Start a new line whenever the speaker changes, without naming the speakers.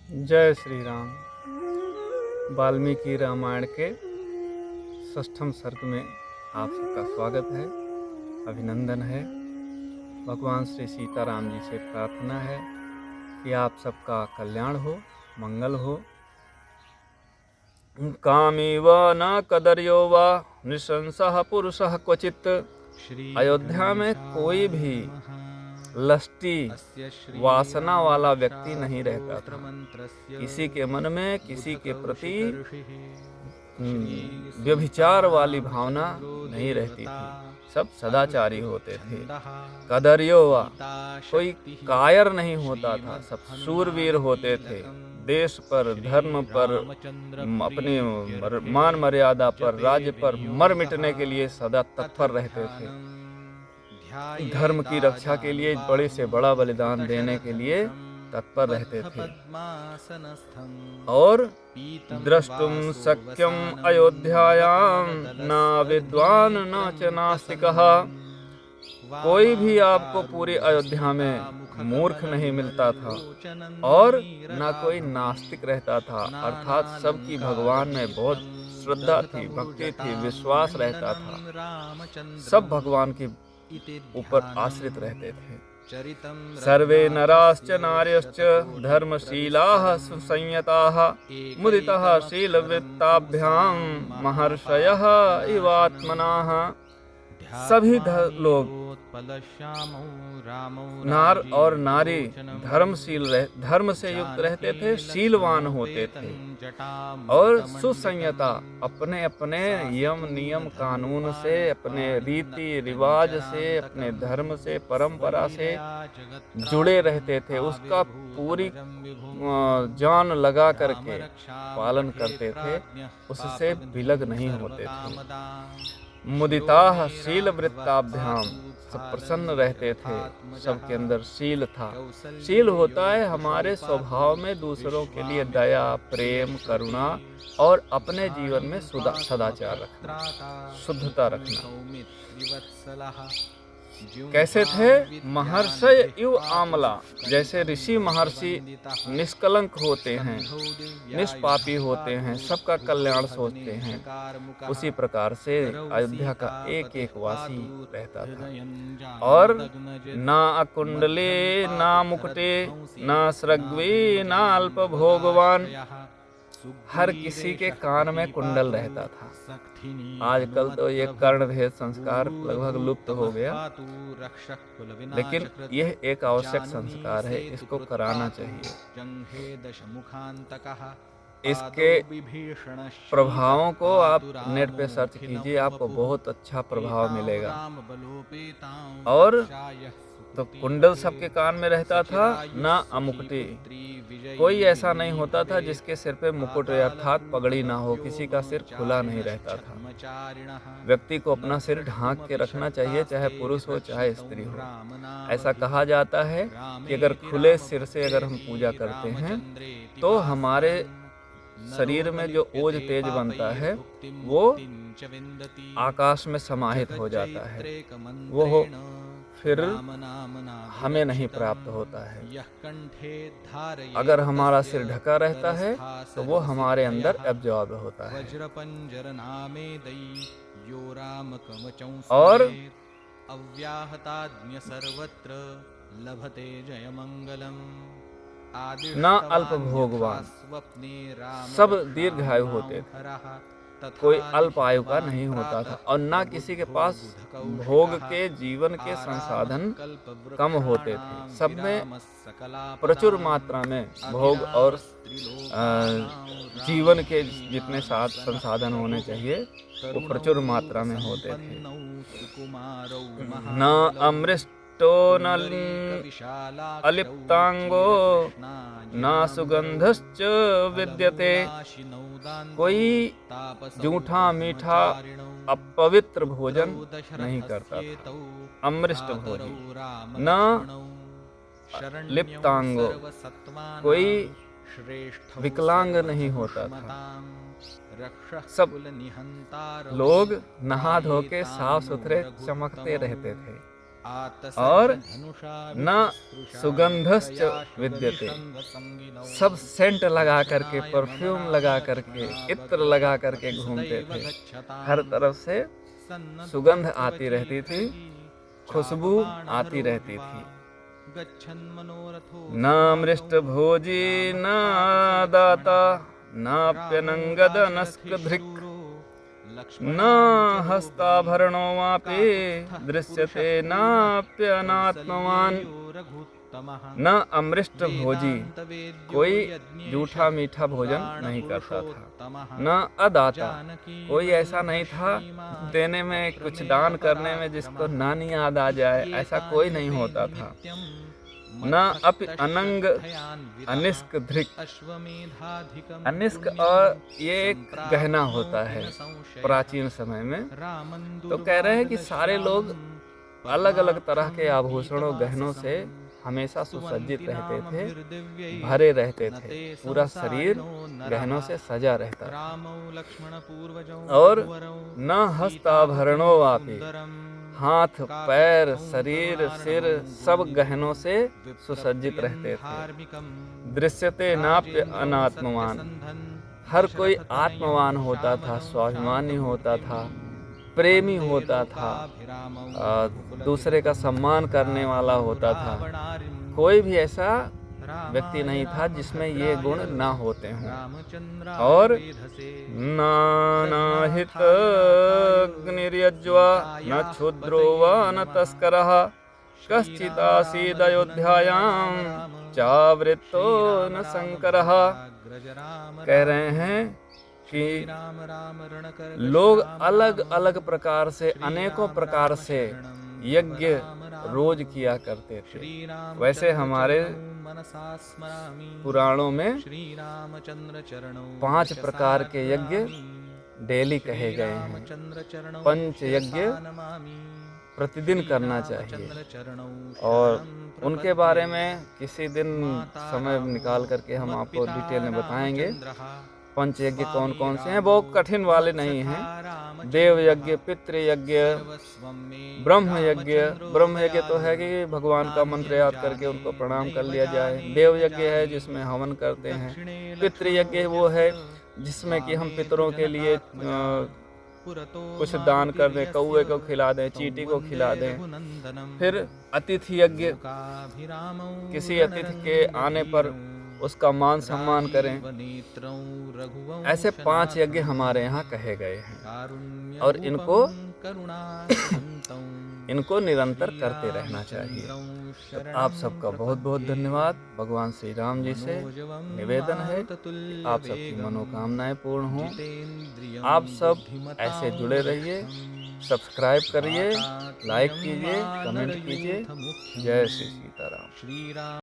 जय श्री राम। वाल्मीकि रामायण के 6वें सर्ग में आप सबका स्वागत है, अभिनंदन है। भगवान श्री सीताराम जी से प्रार्थना है कि आप सबका कल्याण हो, मंगल हो। कामी व न कदर्यो व नृशंसः पुरुषः क्वचित्। अयोध्या में कोई भी लष्टी वासना वाला व्यक्ति नहीं रहता था। किसी के मन में किसी के प्रति व्यभिचार वाली भावना नहीं रहती थी, सब सदाचारी होते थे। कदर्यो वा, कोई कायर नहीं होता था, सब शूरवीर होते थे। देश पर, धर्म पर, अपनी मान मर्यादा पर, राज्य पर मर मिटने के लिए सदा तत्पर रहते थे। धर्म की रक्षा के लिए बड़े से बड़ा बलिदान देने के लिए तत्पर रहते थे। और द्रष्टुम शक्यम अयोध्यायाम न विद्वान न च नास्तिकः। कोई भी आपको पूरी अयोध्या में मूर्ख नहीं मिलता था और न कोई नास्तिक रहता था, अर्थात सबकी भगवान में बहुत श्रद्धा थी, भक्ति थी, विश्वास रहता था। सब भगवान की ऊपर आश्रित रहते थे। सर्वे नराश्च नार्यश्च धर्मशीलाः सुसंयताः मुदितः शीलवृत्ताभ्यां महर्षयः इवात्मनाः। सभी लोग, नार और नारी धर्म से युक्त रहते थे, शीलवान होते थे और सुसंयता, अपने अपने यम नियम कानून से, अपने रीति रिवाज से, अपने धर्म से, परंपरा से जुड़े रहते थे। उसका पूरी जान लगा करके पालन करते थे, उससे विलग नहीं होते थे। मुदिताः शीलवृत्ताभ्याम, सब प्रसन्न रहते थे, सबके अंदर शील था। शील होता है हमारे स्वभाव में दूसरों के लिए दया, प्रेम, करुणा और अपने जीवन में सदाचार रखना, शुद्धता रखना। कैसे थे? महर्षय इव आमला, जैसे ऋषि महर्षि निष्कलंक होते हैं, निष्पापी होते हैं, सबका कल्याण सोचते हैं, उसी प्रकार से अयोध्या का एक एक वासी रहता था। और ना अकुंडले ना मुकुटे ना सृग्वी ना अल्प भोगवान, हर किसी के कान में कुंडल रहता था। आजकल तो ये कर्णभेद संस्कार लगभग लुप्त हो गया, लेकिन यह एक आवश्यक संस्कार है, इसको कराना चाहिए। इसके प्रभावों को आप नेट पे सर्च कीजिए, आपको बहुत अच्छा प्रभाव मिलेगा। और तो कुंडल सबके कान में रहता था, ना अमुकुटी, कोई ऐसा नहीं होता था जिसके सिर पे मुकुट अर्थात पगड़ी ना हो, किसी का सिर खुला नहीं रहता था। व्यक्ति को अपना सिर ढांक के रखना चाहिए, चाहे पुरुष हो चाहे स्त्री हो। ऐसा कहा जाता है कि अगर खुले सिर से अगर हम पूजा करते हैं तो हमारे शरीर में जो ओज तेज बनता है वो आकाश में समाहित हो जाता है, वो फिर हमें नहीं प्राप्त होता है। अगर हमारा सिर ढका रहता है तो वो हमारे अंदर एब्जॉर्ब होता है। और ना अल्प भोगवान, सब दीर्घायु होते थे, कोई अल्प आयु का नहीं होता था। और ना किसी के पास भोग के जीवन के संसाधन कम होते थे, सब में प्रचुर मात्रा में भोग और जीवन के जितने संसाधन होने चाहिए वो प्रचुर मात्रा में होते थे। न अमृष्टो न अलिप्तांगो न सुगंधश्च विद्यते, कोई जूठा मीठा अपवित्र भोजन नहीं करता था। अमृष्ट भोजी, न लिप्तांगो, कोई विकलांग नहीं होता था। सब लोग नहा धो के साफ सुथरे चमकते रहते थे। और न सुगंधश्च विद्यते। सब सेंट लगा करके, परफ्यूम लगा करके, इत्र लगा करके घूमते थे। हर तरफ से सुगंध आती रहती थी, खुशबू आती रहती थी। न मृष्ट भोजी न दाता नाप्यनंगद नस्कधृक् न हस्ताभरणो वापि दृश्यते नाप्यनात्मवान। न अमृष्ट भोजी, कोई जूठा मीठा भोजन नहीं करता था। न अदाता, कोई ऐसा नहीं था देने में, कुछ दान करने में जिसको नानी याद आ जाए, ऐसा कोई नहीं होता था। न अपि अनंग अनिष्क धृक्। अनिष्क और ये एक गहना होता है प्राचीन समय में। तो कह रहे हैं कि सारे लोग अलग अलग तरह के आभूषणों गहनों से हमेशा सुसज्जित रहते थे, भरे रहते थे, पूरा शरीर गहनों से सजा रहता था। और न हस्ताभरणो वापि, हाथ पैर शरीर सिर सब गहनों से सुसज्जित रहते थे। दृश्यते नाप्य अनात्मवान, हर कोई आत्मवान होता था, स्वाभिमानी होता था, प्रेमी होता था, दूसरे का सम्मान करने वाला होता था। कोई भी ऐसा व्यक्ति नहीं था जिसमें ये गुण ना होते हों। और नानाहित निर्यज्वा न क्षुद्रो वा न तस्करः कश्चिदासीद अयोध्यायां चावृत्तो न शंकरः। कह रहे हैं कि लोग अलग अलग प्रकार से, अनेकों प्रकार से यज्ञ रोज किया करते थे। वैसे हमारे पुराणों में 5 प्रकार के यज्ञ डेली कहे गए हैं। 5 यज्ञ प्रतिदिन करना चाहिए, और उनके बारे में किसी दिन समय निकाल करके हम आपको डिटेल में बताएंगे। 5 यज्ञ कौन कौन से हैं, बहुत कठिन वाले नहीं हैं। देव यज्ञ, पितृ यज्ञ, ब्रह्म यज्ञ। ब्रह्म यज्ञ तो है कि भगवान का मंत्र याद करके उनको प्रणाम कर लिया जाए। देव यज्ञ है जिसमें हवन करते हैं। पितृ यज्ञ वो है जिसमें कि हम पितरों के लिए कुछ दान कर दें, कौवे को खिला दें, चींटी को खिला दें। फिर अतिथि यज्ञ, किसी अतिथि के आने पर उसका मान सम्मान करें। ऐसे 5 यज्ञ हमारे यहाँ कहे गए हैं, और इनको निरंतर करते रहना चाहिए। तो आप सबका बहुत बहुत धन्यवाद। भगवान श्री राम जी से निवेदन है आप सबकी मनोकामनाएं पूर्ण हों। आप सब ऐसे जुड़े रहिए, सब्सक्राइब करिए, लाइक कीजिए, कमेंट कीजिए। जय श्री सीताराम।